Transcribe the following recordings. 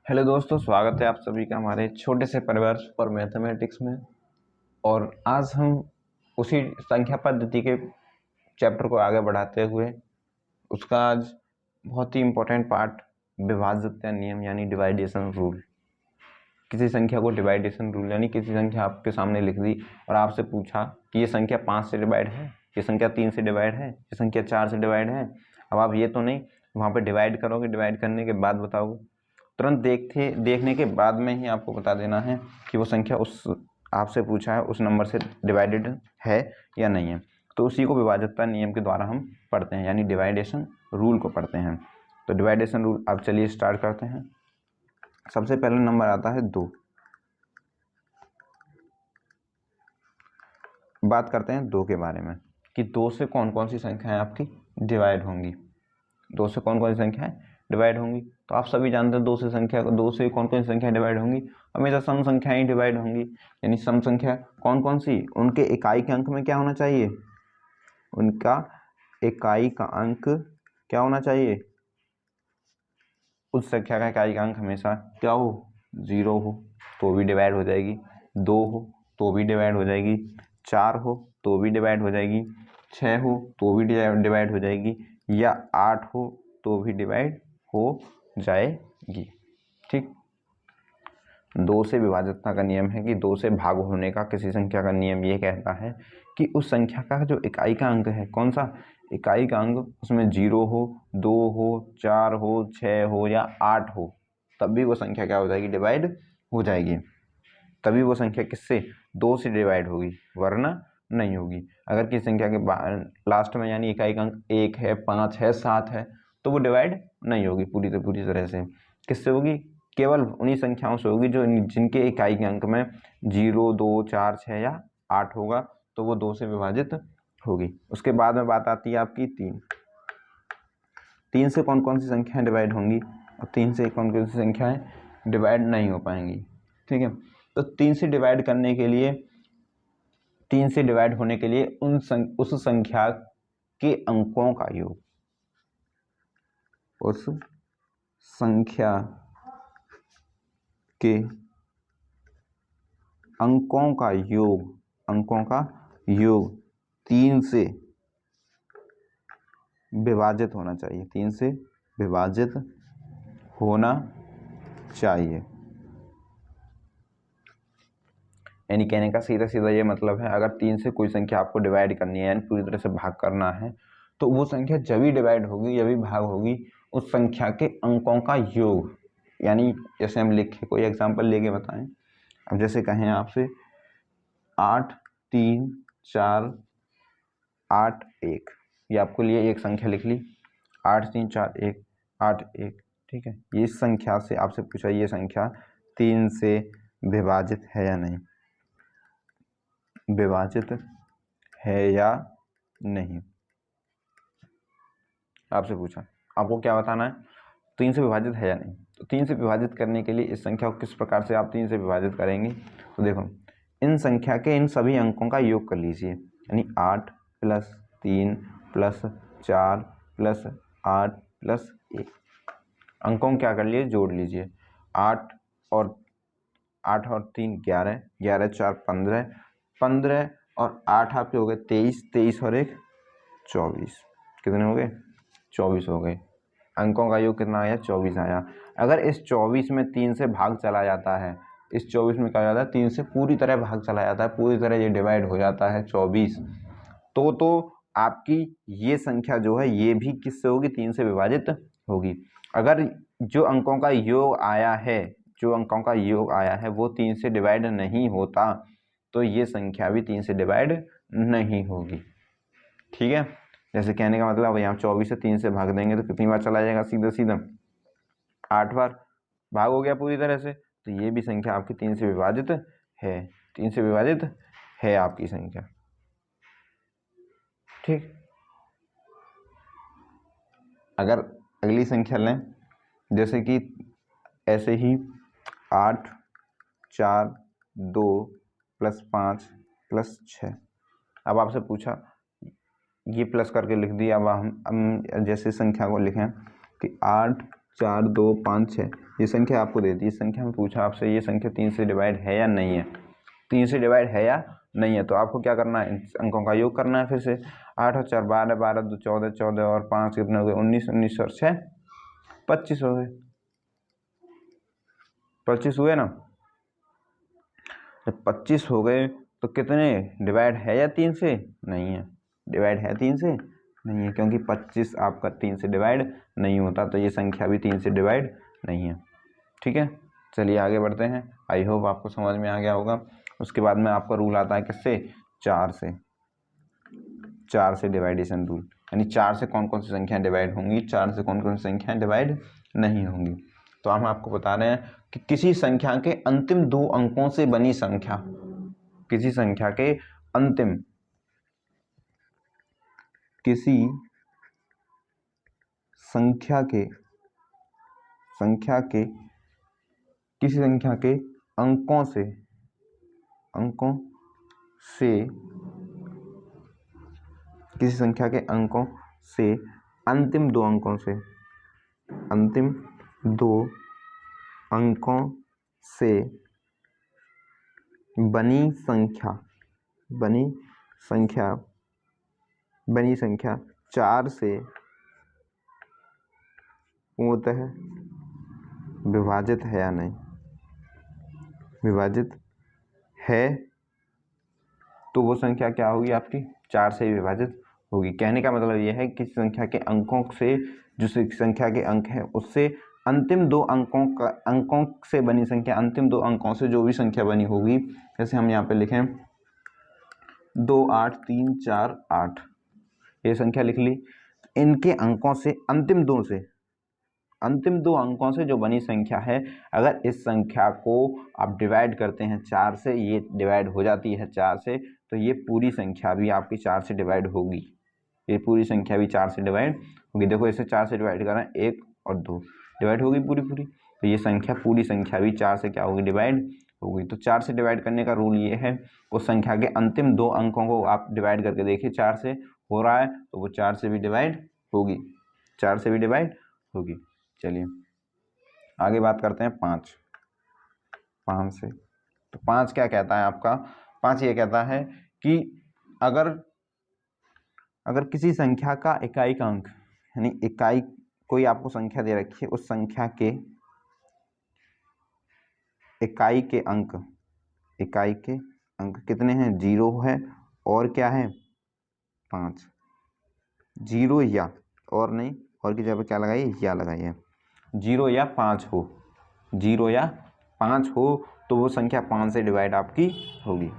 Hello दोस्तों, स्वागत है आप सभी का हमारे छोटे से परिवार पर मैथमेटिक्स में। और आज हम उसी संख्या पद्धति के चैप्टर को आगे बढ़ाते हुए उसका आज बहुत ही इम्पोर्टेंट पार्ट विभाज्यता नियम यानी डिवाइडेशन रूल। किसी संख्या को डिवाइडेशन रूल यानी किसी संख्या आपके सामने लिख दी और आपसे पूछा कि ये संख्या 5 से डिवाइड है, ये संख्या 3 से डिवाइड है, ये संख्या 4 से डिवाइड है। अब आप ये तो नहीं वहाँ पर डिवाइड करोगे, डिवाइड करने के बाद बताओगे। तुरंत देखने के बाद में ही आपको बता देना है कि वो संख्या उस आपसे पूछा है उस नंबर से डिवाइडेड है या नहीं है। तो उसी को विभाज्यता नियम के द्वारा हम पढ़ते हैं यानी डिवाइडेशन रूल को पढ़ते हैं। तो डिवाइडेशन रूल अब चलिए स्टार्ट करते हैं। सबसे पहले नंबर आता है 2। बात करते हैं 2 के बारे में कि 2 से कौन कौन सी संख्याएं आपकी डिवाइड होंगी। 2 से कौन कौन सी संख्याएं डिवाइड होंगी, तो आप सभी जानते हैं 2 से कौन कौन सी संख्या डिवाइड होंगी। हमेशा सम संख्याएं ही डिवाइड होंगी। यानी सम संख्या कौन कौन सी, उनके इकाई के अंक में क्या होना चाहिए, उनका इकाई का अंक क्या होना चाहिए, उस संख्या का इकाई का अंक हमेशा क्या हो, 0 हो तो भी डिवाइड हो जाएगी, 2 हो तो भी डिवाइड हो जाएगी, 4 हो तो भी डिवाइड हो जाएगी, 6 हो तो भी डिवाइड हो जाएगी, या 8 हो तो भी डिवाइड हो जाएगी। ठीक। 2 से विभाज्यता का नियम है कि 2 से भाग होने का किसी संख्या का नियम ये कहता है कि उस संख्या का जो इकाई का अंक है, कौन सा इकाई का अंक, उसमें 0 हो, 2 हो, 4 हो, 6 हो या 8 हो, तब भी वो संख्या क्या हो जाएगी, डिवाइड हो जाएगी। तभी वो संख्या किससे, 2 से डिवाइड होगी, वरना नहीं होगी। अगर किसी संख्या के लास्ट में यानी इकाई का अंक 1 है, 5 है, 7 है, तो वो डिवाइड नहीं होगी पूरी तरह से। किससे होगी, केवल उन्हीं संख्याओं से होगी जो जिनके इकाई के अंक में 0, 2, 4, 6 या 8 होगा, तो वो 2 से विभाजित होगी। उसके बाद में बात आती है आपकी 3। 3 से कौन कौन सी संख्याएं डिवाइड होंगी और 3 से कौन कौन सी संख्याएं डिवाइड नहीं हो पाएंगी। ठीक है, तो 3 से डिवाइड करने के लिए, 3 से डिवाइड होने के लिए उस संख्या के अंकों का योग, उस संख्या के अंकों का योग 3 से विभाजित होना चाहिए, 3 से विभाजित होना चाहिए। यानी कहने का सीधा सीधा ये मतलब है, अगर 3 से कोई संख्या आपको डिवाइड करनी है यानी पूरी तरह से भाग करना है, तो वो संख्या जब भी डिवाइड होगी, जब भी भाग होगी, उस संख्या के अंकों का योग। यानी जैसे हम लिखे, कोई एग्जांपल लेके बताएं। अब जैसे कहें आपसे 8, 3, 4, 8, 1, ये आपको लिए एक संख्या लिख ली, 8, 3, 4, 1, 8, 1। ठीक है, ये संख्या से आपसे पूछा ये संख्या 3 से विभाजित है या नहीं, विभाजित है या नहीं, आपसे पूछा, आपको क्या बताना है, 3 से विभाजित है या नहीं। तो 3 से विभाजित करने के लिए इस संख्या को किस प्रकार से आप 3 से विभाजित करेंगे, तो देखो, इन संख्या के इन सभी अंकों का योग कर लीजिए, यानी 8 + 3 + 4 + 8 + 1, अंकों को क्या कर लिए, जोड़ लीजिए। 8 और 3 11, 11 4 15, 15 और 8 आपके हो गए 23, 23 और 1 24, कितने हो गए, 24 हो गए। अंकों का योग कितना आया, 24 आया। अगर इस 24 में 3 से भाग चला जाता है, इस 24 में क्या हो जाता है, 3 से पूरी तरह भाग चला जाता है, पूरी तरह ये डिवाइड हो जाता है 24, तो आपकी ये संख्या जो है ये भी किससे होगी, 3 से विभाजित होगी। अगर जो अंकों का योग आया है वो 3 से डिवाइड नहीं होता, तो ये संख्या भी 3 से डिवाइड नहीं होगी। ठीक है, जैसे कहने का मतलब यहाँ 24 से 3 से भाग देंगे तो कितनी बार चला जाएगा, सीधा 8 बार भाग हो गया पूरी तरह से, तो ये भी संख्या आपकी 3 से विभाजित है, 3 से विभाजित है आपकी संख्या। ठीक, अगर अगली संख्या लें, जैसे कि ऐसे ही 8, 4, 2 + 5 + 6, अब आपसे पूछा, ये प्लस करके लिख दिया। अब हम जैसे संख्या को लिखें कि 8, 4 2 5 6 ये संख्या आपको दे दी। इस संख्या में पूछा आपसे ये संख्या 3 से डिवाइड है या नहीं है, 3 से डिवाइड है या नहीं है, तो आपको क्या करना है, अंकों का योग करना है। फिर से 8 और 4 12, 12 2 14, 14 और 5 कितने हो गए 19, 19 और 6 25 हो गए, 25 हुए ना। जब 25 हो गए तो कितने डिवाइड है या 3 से, नहीं है, डिवाइड है 3 से नहीं है, क्योंकि 25 आपका 3 से डिवाइड नहीं होता, तो ये संख्या भी 3 से डिवाइड नहीं है। ठीक है, चलिए आगे बढ़ते हैं। आई होप आपको समझ में आ गया होगा। उसके बाद में आपका रूल आता है किससे, 4 से, 4 से डिवाइडेशन रूल, यानी 4 से कौन कौन सी संख्याएं डिवाइड होंगी, 4 से कौन कौन सी संख्याएं डिवाइड नहीं होंगी। तो हम आपको बता रहे हैं कि किसी संख्या के अंतिम 2 अंकों से बनी संख्या, किसी संख्या के अंतिम, किसी संख्या के किसी संख्या के अंकों से किसी संख्या के अंकों से अंतिम 2 अंकों से बनी संख्या 4 से पूर्णतः विभाजित है या नहीं, विभाजित है तो वो संख्या क्या होगी आपकी, 4 से विभाजित होगी। कहने का मतलब ये है कि किसी संख्या के अंकों से, जो संख्या के अंक है उससे अंतिम 2 अंकों से बनी संख्या, अंतिम 2 अंकों से जो भी संख्या बनी होगी, जैसे हम यहाँ पे लिखें 2 8 3 4 8, ये संख्या लिख ली। इनके अंकों से अंतिम 2 अंकों से जो बनी संख्या है, अगर इस संख्या को आप डिवाइड करते हैं 4 से, ये डिवाइड हो जाती है 4 से, तो ये पूरी संख्या भी आपकी 4 से डिवाइड होगी, ये पूरी संख्या भी 4 से डिवाइड होगी। देखो इसे 4 से डिवाइड करें, 1 और 2 डिवाइड होगी पूरी, तो ये संख्या, पूरी संख्या भी 4 से क्या होगी, डिवाइड होगी। तो 4 से डिवाइड करने का रूल ये है, उस संख्या के अंतिम 2 अंकों को आप डिवाइड करके देखिए, 4 से हो रहा है तो वो 4 से भी डिवाइड होगी, 4 से भी डिवाइड होगी। चलिए आगे बात करते हैं 5 से। तो 5 क्या कहता है आपका, 5 ये कहता है कि अगर किसी संख्या का इकाई का अंक, यानी इकाई, कोई आपको संख्या दे रखी है, उस संख्या के इकाई के अंक कितने हैं, 0 है और क्या है 5, 0 या, और नहीं, और की जगह क्या लगाइए, या लगाइए, 0 या 5 हो, 0 या 5 हो तो वो संख्या 5 से डिवाइड आपकी होगी।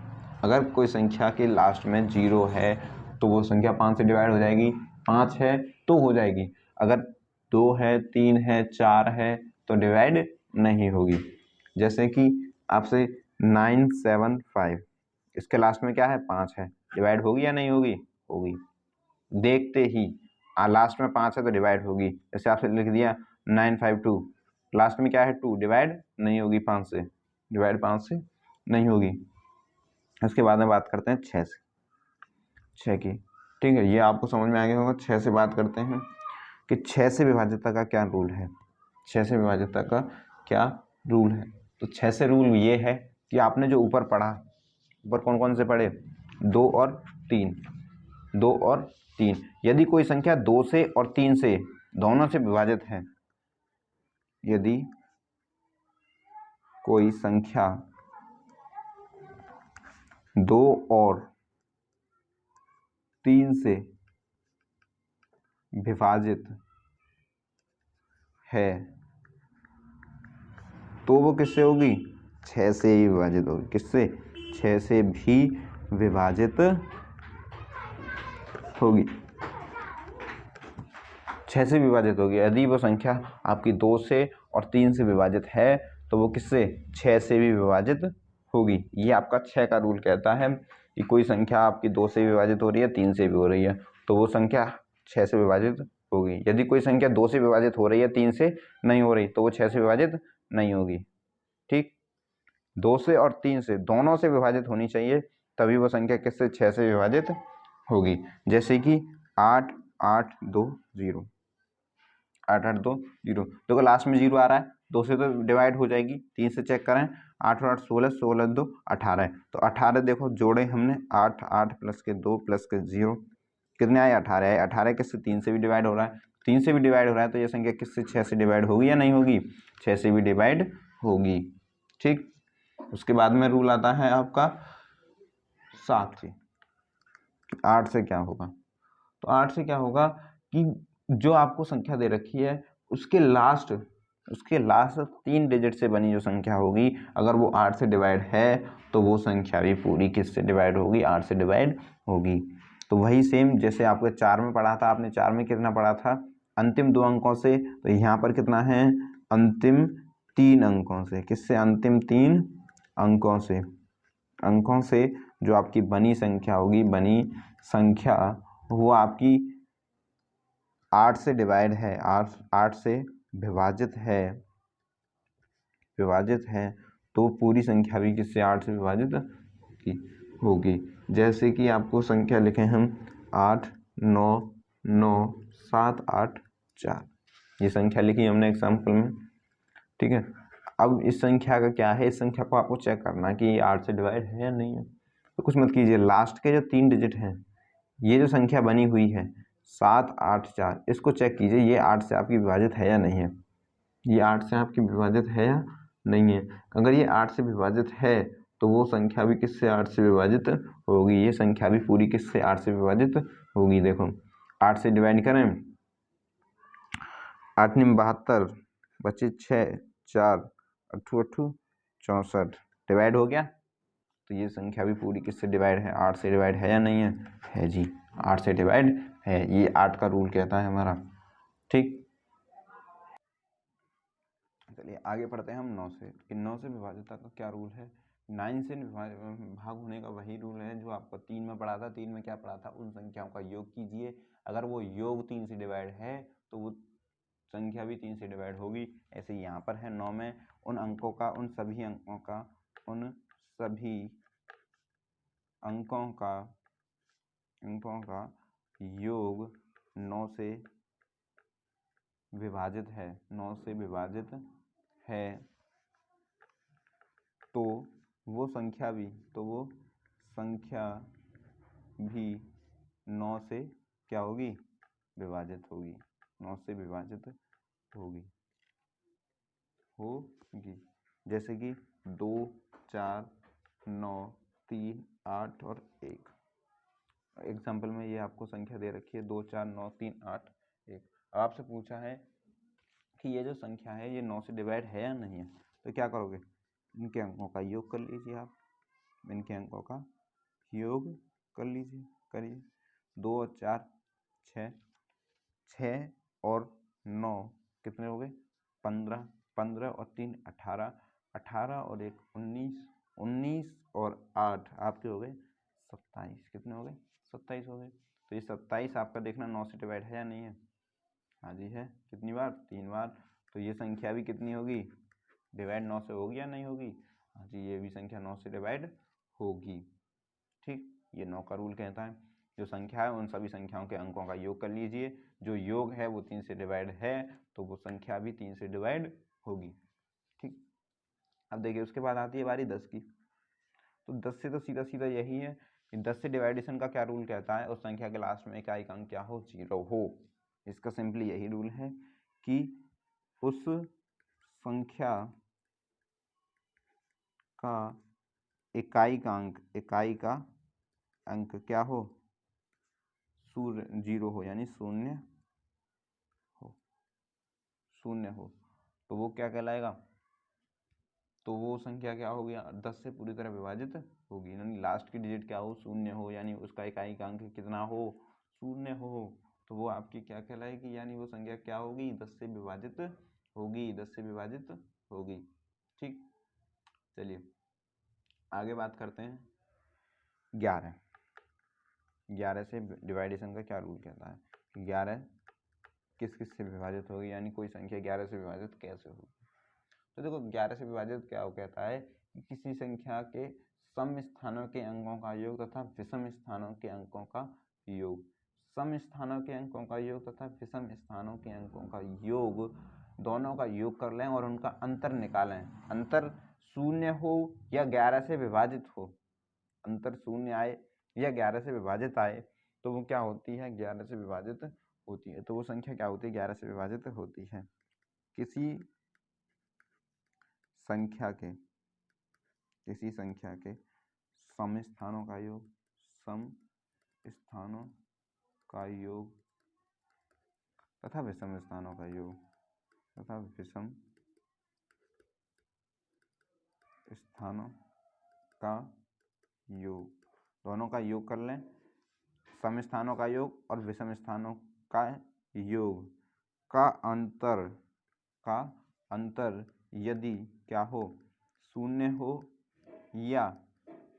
अगर कोई संख्या के लास्ट में 0 है तो वो संख्या 5 से डिवाइड हो जाएगी, 5 है तो हो जाएगी, अगर 2 है 3 है 4 है तो डिवाइड नहीं होगी। जैसे कि आपसे 975, इसके लास्ट में क्या है 5 है, डिवाइड होगी या नहीं होगी, होगी, देखते ही लास्ट में 5 है तो डिवाइड होगी। जैसे आपसे लिख दिया 952, लास्ट में क्या है 2, डिवाइड नहीं होगी 5 से, डिवाइड 5 से नहीं होगी। इसके बाद में बात करते हैं 6 से, 6 की, ठीक है, ये आपको समझ में आ गया होगा। 6 से बात करते हैं कि 6 से विभाज्यता का क्या रूल है, 6 से विभाज्यता का क्या रूल है। तो 6 से रूल ये है कि आपने जो ऊपर पढ़ा, ऊपर कौन कौन से पढ़े, 2 और 3, 2 और 3, यदि कोई संख्या 2 से और 3 से दोनों से विभाजित है, यदि कोई संख्या 2 और 3 से विभाजित है तो वो किससे होगी, 6 से ही विभाजित होगी। किससे, 6 से भी विभाजित होगी, 6 से विभाजित होगी। यदि वो संख्या आपकी 2 से और 3 से विभाजित है तो वो किससे, 6 से भी विभाजित होगी। ये आपका 6 का रूल कहता है कि कोई संख्या आपकी 2 से विभाजित हो रही है, 3 से भी हो रही है, तो वो संख्या 6 से विभाजित होगी। यदि कोई संख्या 2 से विभाजित हो रही है, 3 से नहीं हो रही, तो वो 6 से विभाजित नहीं होगी। ठीक, 2 से और 3 से दोनों से विभाजित होनी चाहिए, तभी वो संख्या किससे, 6 से विभाजित होगी। जैसे कि 8 8 2 0, 8 8 2 0। देखो लास्ट में 0 आ रहा है, 2 से तो डिवाइड हो जाएगी, 3 से चेक करें, 8 और 8 16, 16 2 18। तो 18 देखो जोड़े हमने, 8 8 प्लस के 2 प्लस के 0 कितने आए, 18 आए। 18 किससे, 3 से भी डिवाइड हो रहा है, 3 से भी डिवाइड हो रहा है, तो ये संख्या किससे, 6 से डिवाइड होगी या नहीं होगी, 6 से भी डिवाइड होगी। ठीक, उसके बाद में रूल आता है आपका 7 से। 8 से क्या होगा, तो 8 से क्या होगा कि जो आपको संख्या दे रखी है उसके लास्ट 3 डिजिट से बनी जो संख्या होगी, अगर वो 8 से डिवाइड है तो वो संख्या भी पूरी किससे डिवाइड होगी, 8 से डिवाइड होगी। तो वही सेम जैसे आपको 4 में पढ़ा था, आपने 4 में कितना पढ़ा था, अंतिम 2 अंकों से, तो यहाँ पर कितना है, अंतिम 3 अंकों से। किससे, अंतिम 3 अंकों से जो आपकी बनी संख्या होगी, बनी संख्या वो आपकी 8 से डिवाइड है, 8 से विभाजित है, तो पूरी संख्या भी किससे, 8 से विभाजित होगी। जैसे कि आपको संख्या लिखे हम 8 9 9 7 8 4, ये संख्या लिखी हमने एग्जाम्पल में। ठीक है, अब इस संख्या का क्या है, इस संख्या को आपको चेक करना है कि ये 8 से डिवाइड है या नहीं है। तो कुछ मत कीजिए, लास्ट के जो 3 डिजिट हैं, ये जो संख्या बनी हुई है 7 8 4, इसको चेक कीजिए ये 8 से आपकी विभाजित है या नहीं है, ये 8 से आपकी विभाजित है या नहीं है। अगर ये 8 से विभाजित है तो वो संख्या भी किससे, 8 से विभाजित होगी, ये संख्या भी पूरी किससे, 8 से विभाजित होगी। देखो 8 से डिवाइड करें, 8 9 72 बचे 6 4 8 8 64, डिवाइड हो गया। तो ये संख्या भी पूरी किससे डिवाइड है, 8 से डिवाइड है या नहीं है जी, 8 से डिवाइड है, ये 8 का रूल कहता है हमारा। ठीक, चलिए आगे पढ़ते हैं हम 9 से। कि 9 से विभाज्यता का क्या रूल है, 9 से भाग होने का वही रूल है जो आपको 3 में पढ़ा था। 3 में क्या पढ़ा था, उन संख्याओं का योग कीजिए, अगर वो योग 3 से डिवाइड है तो वो संख्या भी 3 से डिवाइड होगी। ऐसे यहाँ पर है 9 में उन सभी अंकों का योग 9 से विभाजित है, 9 से विभाजित है, तो वो संख्या भी 9 से क्या होगी, विभाजित होगी, 9 से विभाजित होगी। जैसे कि 2 4 9 3 8 और 1। एग्जाम्पल में ये आपको संख्या दे रखी है 2 4 9 3 8 1। आपसे पूछा है कि ये जो संख्या है ये 9 से डिवाइड है या नहीं है, तो क्या करोगे, इनके अंकों का योग कर लीजिए, आप इनके अंकों का योग कर लीजिए, करिए। 2 और 4 6, 6 और 9 कितने हो गए, 15, 15 और 3 18, 18 और 1 19, 19 और 8 आपके हो गए 27, कितने हो गए, 27 हो गए। तो ये 27 आपका देखना 9 से डिवाइड है या नहीं है, हाँ जी है, कितनी बार, 3 बार। तो ये संख्या भी कितनी होगी, डिवाइड 9 से होगी या नहीं होगी, हाँ जी ये भी संख्या 9 से डिवाइड होगी। ठीक, ये 9 का रूल कहता है जो संख्या है उन सभी संख्याओं के अंकों का योग कर लीजिए, जो योग है वो 3 से डिवाइड है तो वो संख्या भी 3 से डिवाइड होगी। ठीक, अब देखिए उसके बाद आती है बारी 10 की। तो 10 से तो सीधा सीधा यही है कि 10 से डिवाइडेशन का क्या रूल कहता है, उस संख्या के लास्ट में इकाई का अंक क्या हो, 0 हो। इसका सिंपली यही रूल है कि उस संख्या का इकाई का अंक क्या हो, 0 हो, यानी शून्य हो, तो वो क्या कहलाएगा, तो वो संख्या क्या होगी, 10 से पूरी तरह विभाजित होगी, यानी लास्ट की डिजिट क्या हो, 0 हो, यानी उसका इकाई का अंक कितना हो, 0 हो, तो वो आपकी क्या कहलाएगी, यानी वो संख्या क्या होगी, 10 से विभाजित होगी, 10 से विभाजित होगी। ठीक, चलिए आगे बात करते हैं 11 से डिवाइडेशन का क्या रूल कहता है, 11 किस से विभाजित होगी, यानी कोई संख्या 11 से विभाजित कैसे होगी। तो देखो 11 से विभाजित क्या कहता है कि किसी संख्या के सम स्थानों के अंकों का योग तथा विषम स्थानों के अंकों का योग। सम स्थानों के अंकों का योग तथा विषम स्थानों के अंकों का योग, दोनों का योग कर लें और उनका अंतर निकालें। अंतर शून्य हो या 11 से विभाजित हो, अंतर शून्य आए या 11 से विभाजित आए तो वो क्या होती है, 11 से विभाजित होती है। तो वो संख्या क्या होती है, 11 से विभाजित होती है। किसी संख्या के सम स्थानों का योग, सम स्थानों का योग तथा विषम स्थानों का योग तथा विषम स्थानों का योग, दोनों का योग कर लें। सम स्थानों का योग और विषम स्थानों का योग का अंतर यदि क्या हो, शून्य हो या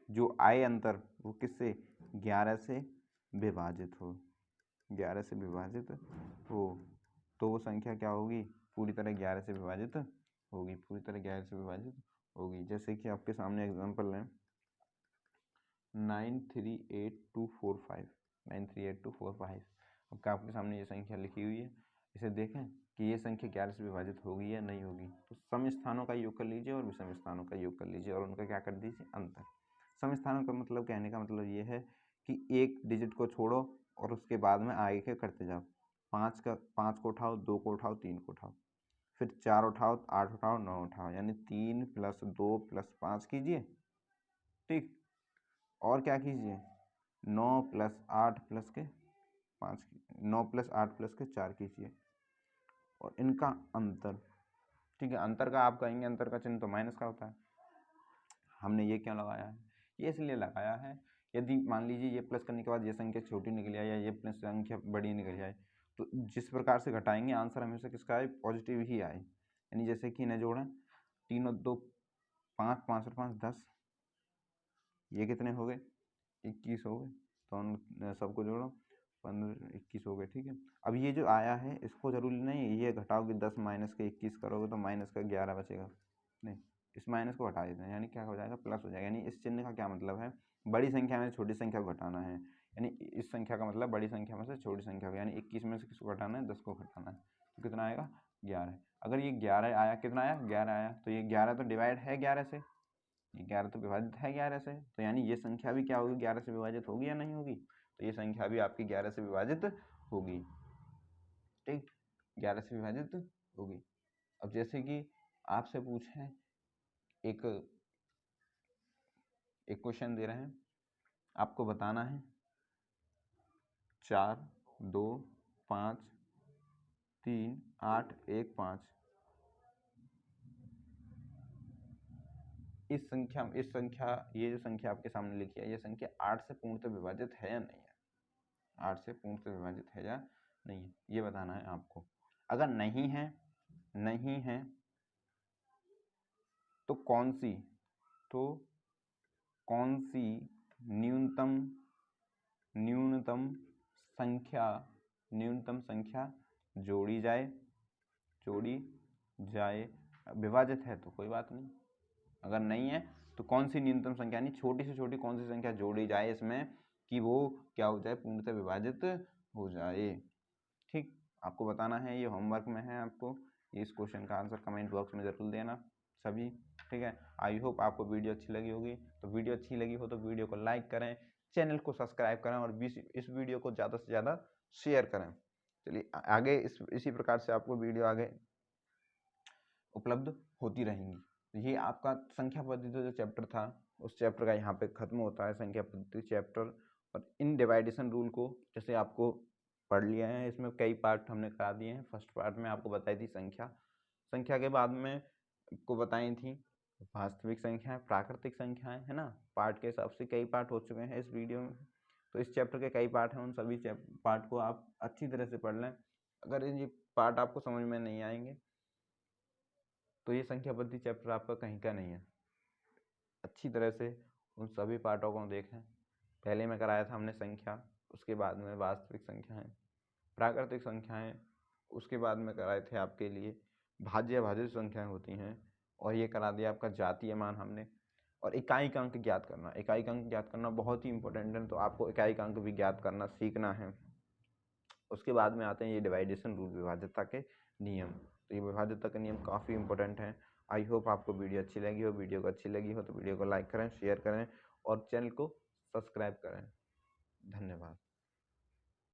जो आए अंतर वो किससे, 11 से विभाजित हो, 11 से विभाजित हो, तो वो संख्या क्या होगी, पूरी तरह 11 से विभाजित होगी, पूरी तरह 11 से विभाजित होगी। जैसे कि आपके सामने एग्जांपल है 938245, 938245। अब क्या आपके सामने ये संख्या लिखी हुई है, इसे देखें कि ये संख्या 11 से विभाजित होगी या नहीं होगी। तो सम स्थानों का योग कर लीजिए और विषम स्थानों का योग कर लीजिए और उनका क्या कर दीजिए, अंतर। सम स्थानों का मतलब, कहने का मतलब ये है कि एक डिजिट को छोड़ो और उसके बाद में आगे के करते जाओ। 5 को उठाओ, 2 को उठाओ, 3 को उठाओ, फिर 4 उठाओ, 8 उठाओ, 9 उठाओ, यानी 3 + 2 + 5 कीजिए, ठीक। और क्या कीजिए, 9 + 8 + के 5 9 + 8 + के 4 कीजिए और इनका अंतर, ठीक है। अंतर का आप कहेंगे अंतर का चिन्ह तो माइनस का होता है, हमने ये क्यों लगाया है, ये इसलिए लगाया है यदि मान लीजिए ये प्लस करने के बाद ये संख्या छोटी निकल आए या ये प्लस संख्या बड़ी निकल आए तो जिस प्रकार से घटाएंगे आंसर हमेशा किसका आए, पॉजिटिव ही आए। यानी जैसे कि इन्हें जोड़ें, 3 और 2 5, 5 और 5 10, ये कितने हो गए, 21 हो गए। तो उन सबको जोड़ो, 15 21 हो गए, ठीक है। अब ये जो आया है इसको जरूरी नहीं है ये घटाओगे, 10 माइनस के 21 करोगे तो माइनस का 11 बचेगा, नहीं, इस माइनस को हटा देते हैं, यानी क्या हो जाएगा, प्लस हो जाएगा। यानी इस चिन्ह का क्या मतलब है, बड़ी संख्या में छोटी संख्या को घटाना है, यानी इस संख्या का मतलब बड़ी संख्या में से छोटी संख्या को, यानी 21 में से किसको घटाना है, 10 को घटाना है, तो कितना आएगा, 11। अगर ये 11 आया, कितना आया, 11 आया, तो ये 11 तो डिवाइड है 11 से, ये 11 तो विभाजित है 11 से, तो यानी ये संख्या भी क्या होगी, 11 से विभाजित होगी या नहीं होगी, तो ये संख्या भी आपकी 11 से विभाजित होगी, ठीक, 11 से विभाजित होगी। अब जैसे कि आपसे पूछें, एक क्वेश्चन दे रहे हैं, आपको बताना है 4 2 5 3 8 1 5, इस संख्या ये जो संख्या आपके सामने लिखी है, ये संख्या 8 से पूर्णतः विभाजित है या नहीं है, 8 से पूर्णतः विभाजित है या नहीं है, ये बताना है आपको। अगर नहीं है तो कौन सी न्यूनतम संख्या जोड़ी जाए। विभाजित है तो कोई बात नहीं, अगर नहीं है तो कौन सी न्यूनतम संख्या, यानी छोटी से छोटी कौन सी संख्या जोड़ी जाए इसमें कि वो क्या हो जाए, पूर्णतः विभाजित हो जाए, ठीक। आपको बताना है, ये होमवर्क में है आपको, इस क्वेश्चन का आंसर कमेंट बॉक्स में ज़रूर देना सभी, ठीक है। आई होप आपको वीडियो अच्छी लगी होगी, तो वीडियो अच्छी लगी हो तो वीडियो को लाइक करें, चैनल को सब्सक्राइब करें और इस वीडियो को ज़्यादा से ज़्यादा शेयर करें। चलिए आगे इसी प्रकार से आपको वीडियो आगे उपलब्ध होती रहेंगी। ये आपका संख्या पद्धति जो चैप्टर था उस चैप्टर का यहाँ पे खत्म होता है, संख्या पद्धति चैप्टर। और इन डिवाइडेशन रूल को जैसे आपको पढ़ लिया है, इसमें कई पार्ट हमने करा दिए हैं। फर्स्ट पार्ट में आपको बताई थी संख्या के बाद में आपको बताई थी वास्तविक संख्याएं, प्राकृतिक संख्याएं, है ना। पार्ट के हिसाब से कई पार्ट हो चुके हैं इस वीडियो में, तो इस चैप्टर के कई पार्ट हैं, उन सभी पार्ट को आप अच्छी तरह से पढ़ लें। अगर ये पार्ट आपको समझ में नहीं आएंगे तो ये संख्या पद्धति चैप्टर आपका कहीं का नहीं है। अच्छी तरह से उन सभी पार्टों को देखें। पहले में कराया था हमने संख्या, उसके बाद में वास्तविक संख्याएं, प्राकृतिक संख्याएं, उसके बाद में कराए थे आपके लिए भाज्य अभाज्य संख्याएं होती हैं, और ये करा दिया आपका जातीय मान हमने। और इकाई अंक ज्ञात करना, इकाई अंक ज्ञात करना बहुत ही इंपॉर्टेंट है, तो आपको इकाई अंक भी ज्ञात करना सीखना है। उसके बाद में आते हैं ये डिवाइडेशन रूल, विभाज्यता के नियम। तो ये विभाज्यता के नियम काफ़ी इंपॉर्टेंट हैं। आई होप आपको वीडियो अच्छी लगी हो। वीडियो को अच्छी लगी हो तो वीडियो को लाइक करें, शेयर करें और चैनल को सब्सक्राइब करें। धन्यवाद।